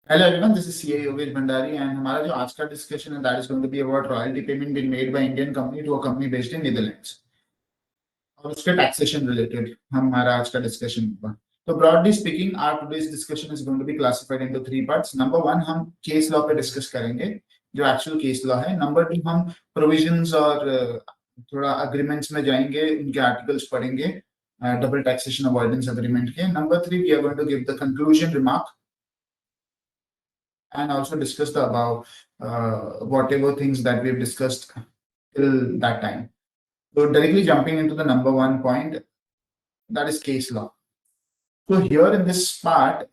Hello everyone, this is CA Yogesh Bhandari and हमारा जो आज का discussion है that is going to be about royalty payment being made by Indian company to a company based in Netherlands और उसके taxation related हमारा आज का discussion होगा. तो broadly speaking, our today's discussion is going to be classified into three parts. Number one, हम case law पे discuss करेंगे जो actual case law है. Number two, हम provisions और थोड़ा agreements में जाएंगे, उनके articles पढ़ेंगे, double taxation avoidance agreement के. Number three, we are going to give the conclusion remark and also discuss the above whatever things that we've discussed till that time. So directly jumping into the number one point, that is case law. So here in this part,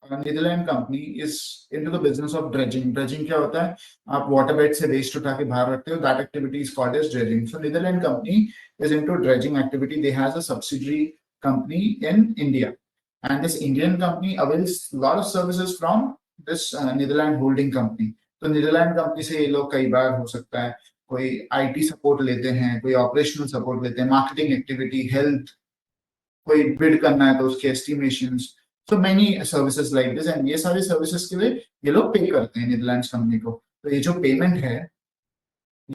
a Netherlands company is into the business of dredging. Dredging क्या होता है? आप waterbed से waste उठा के बाहर रखते हो. That activity is called as dredging. So Netherlands company is into dredging activity. They has a subsidiary company in India, and this Indian company avails a lot of services from this Netherlands holding company. तो Netherlands company से ये लोग कई बार हो सकता है कोई IT support लेते हैं, कोई ऑपरेशनल सपोर्ट लेते हैं, मार्केटिंग एक्टिविटी, हेल्थ, कोई बिड करना है तो उसके estimations, so many services like this. And ये सारे सर्विसेज के लिए ये लोग पे करते हैं नीदरलैंड्स कंपनी को. तो ये जो पेमेंट है,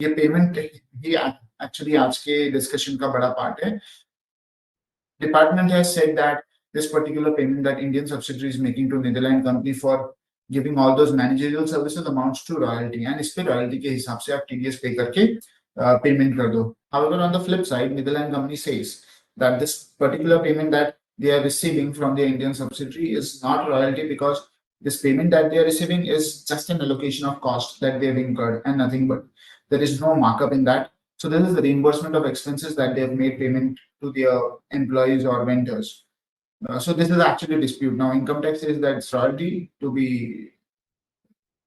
ये पेमेंट ही एक्चुअली आज के डिस्कशन का बड़ा पार्ट है. Department has said that this particular payment that Indian subsidiary is making to Netherlands company for giving all those managerial services amounts to royalty, and इस पे royalty के हिसाब से आप TDS पे करके payment कर दो. However, on the flip side, Netherlands company says that this particular payment that they are receiving from the Indian subsidiary is not royalty because this payment that they are receiving is just an allocation of cost that they have incurred and nothing but. There is no markup in that. So this is the reimbursement of expenses that they have made payment to their employees or vendors. So this is actually a dispute. Now income tax says that it's royalty to be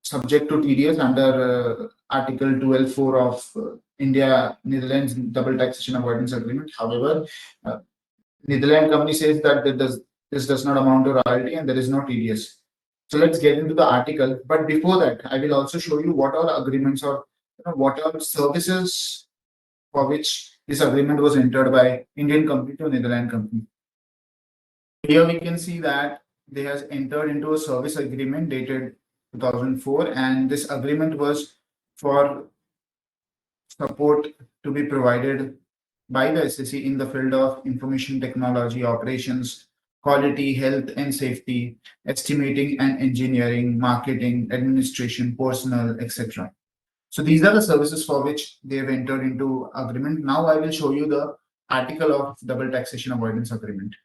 subject to TDS under Article 12.4 of India-Netherlands Double Taxation Avoidance Agreement. However, Netherlands company says that this does not amount to royalty and there is no TDS. So let's get into the article. But before that, I will also show you what are agreements or what are services for which this agreement was entered by Indian company to Netherlands company. Here we can see that they has entered into a service agreement dated 2004, and this agreement was for support to be provided by the SSC in the field of information technology operations, quality, health and safety, estimating and engineering, marketing, administration, personnel, etc. So these are the services for which they have entered into agreement. Now I will show you the article of double taxation avoidance agreement.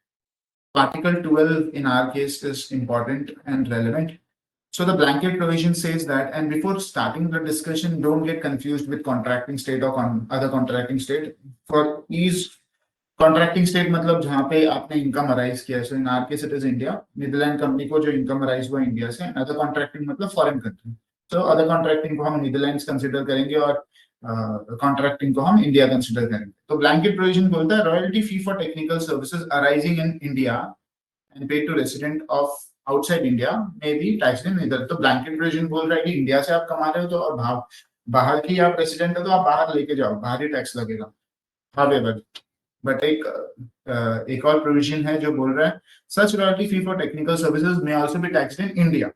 Article 12 in our case is important and relevant. So the blanket provision says that, and before starting the discussion, don't get confused with contracting state or other contracting state. For ease, contracting state मतलब जहाँ पे आपने income arise किया है. So in our case it is India. Netherlands company को जो income arise हुआ India से. Other contracting मतलब foreign country. So other contracting को हम Netherlands consider करेंगे और contracting को हम India consider करेंगे. तो blanket provision बोलता है royalty fee for technical services arising in India and paid to resident of outside India may be taxed in either. तो blanket provision बोल रहा है कि इंडिया से आप कमा रहे हो तो और बाहर की आप रेसिडेंट हो तो आप बाहर लेके जाओ, बाहर ही टैक्स लगेगा. However, but एक और प्रोविजन है जो बोल रहा है such royalty fee for technical services may also be taxed in India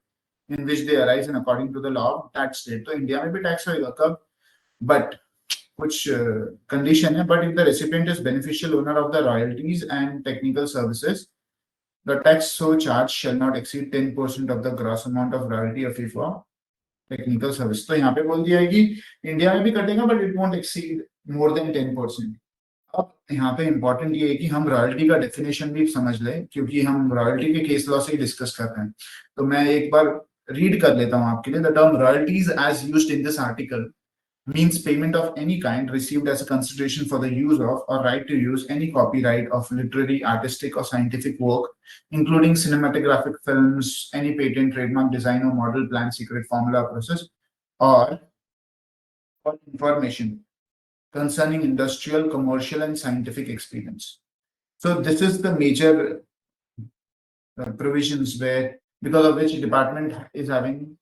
in which they arise and according to the law of that state. तो इंडिया में भी टैक्स होगा कब, but कुछ कंडीशन है. But if the recipient is beneficial owner of the royalties and technical services, the tax so charged shall not exceed 10% of the gross amount of royalty or fee for technical service. तो यहाँ पे बोल दिया है कि India में भी कटेगा but it won't exceed more than 10%. अब यहाँ पे इम्पोर्टेंट ये है कि हम रॉयल्टी का डेफिनेशन भी समझ लें क्योंकि हम रॉयल्टी के केस लॉ से ही डिस्कस कर रहे हैं. तो मैं एक बार रीड कर लेता हूँ आपके लिए. The term royalties as used in this article means payment of any kind received as a consideration for the use of or right to use any copyright of literary, artistic, or scientific work, including cinematographic films, any patent, trademark, design, or model, plan, secret, formula, process, or information concerning industrial, commercial, and scientific experience. So this is the major provisions where, because of which department is having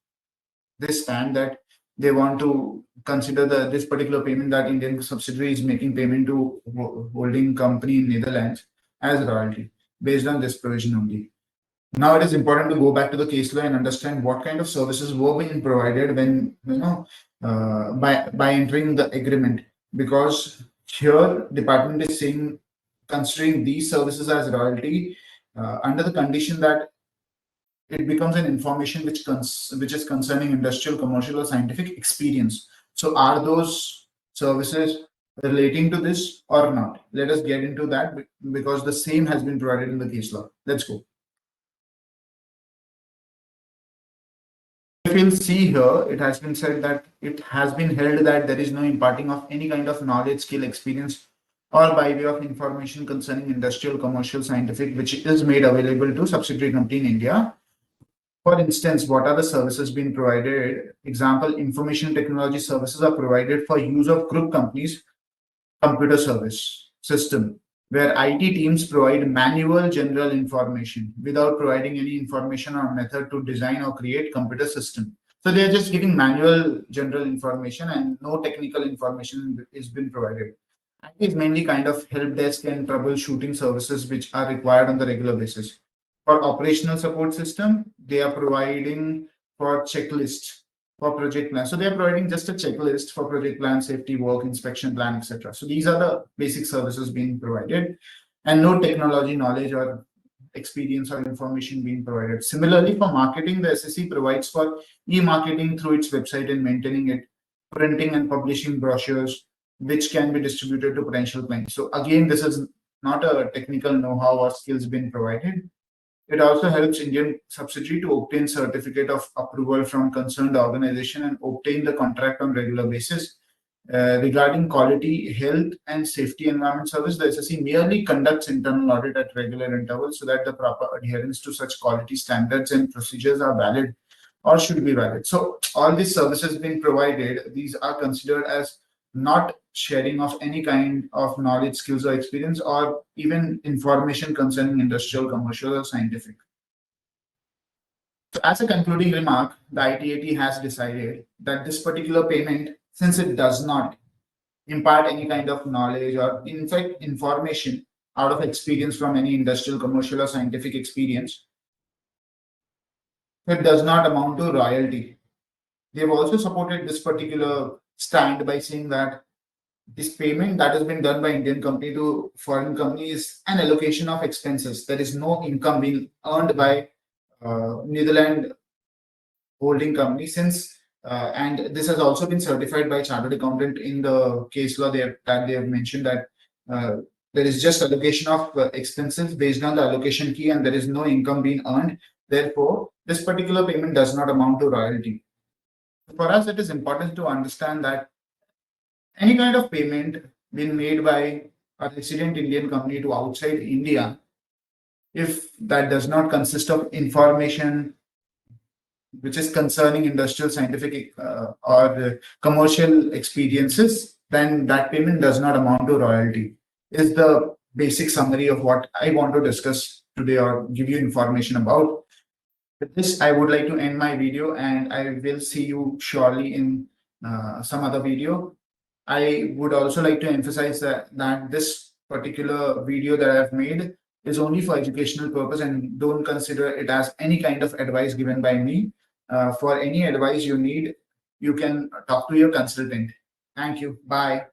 this stand that they want to consider this particular payment that Indian subsidiary is making payment to holding company in Netherlands as royalty based on this provision only. Now it is important to go back to the case law and understand what kind of services were being provided when, by entering the agreement, because here department is saying considering these services as royalty under the condition that it becomes an information which is concerning industrial, commercial, or scientific experience. So are those services relating to this or not? Let us get into that because the same has been provided in the case law. Let's go. If you'll see here, it has been said that it has been held that there is no imparting of any kind of knowledge, skill, experience, or by way of information concerning industrial, commercial, scientific, which is made available to subsidiary company in India. For instance, what are the services being provided? Example, information technology services are provided for use of group companies computer service system, where IT teams provide manual general information without providing any information or method to design or create computer system. So they are just giving manual general information and no technical information is been provided. IT is mainly kind of help desk and troubleshooting services which are required on the regular basis. For operational support system, they are providing for checklist for project plan. So they are providing just a checklist for project plan, safety work, inspection plan, etc. So these are the basic services being provided, and no technology knowledge or experience or information being provided. Similarly, for marketing, the SSC provides for e-marketing through its website and maintaining it, printing and publishing brochures, which can be distributed to potential clients. So again, this is not a technical know-how or skills being provided. It also helps Indian subsidiary to obtain certificate of approval from concerned organization and obtain the contract on regular basis. Regarding quality, health, and safety environment service, the SSC merely conducts internal audit at regular intervals so that the proper adherence to such quality standards and procedures are valid or should be valid. So all these services being provided, these are considered as not sharing of any kind of knowledge, skills, or experience, or even information concerning industrial, commercial, or scientific. So, as a concluding remark, the ITAT has decided that this particular payment, since it does not impart any kind of knowledge or, in fact, information out of experience from any industrial, commercial, or scientific experience, it does not amount to royalty. They've also supported this particular stand by saying that this payment that has been done by Indian company to foreign company is an allocation of expenses. There is no income being earned by Netherlands holding company since, and this has also been certified by chartered accountant in the case law that they have mentioned that there is just allocation of expenses based on the allocation key and there is no income being earned. Therefore, this particular payment does not amount to royalty. For us, it is important to understand that any kind of payment being made by a resident Indian company to outside India, if that does not consist of information which is concerning industrial, scientific, or commercial experiences, then that payment does not amount to royalty. Is the basic summary of what I want to discuss today or give you information about. With this, I would like to end my video and I will see you surely in some other video. I would also like to emphasize that this particular video that I've made is only for educational purpose and don't consider it as any kind of advice given by me. For any advice you need, you can talk to your consultant. Thank you. Bye.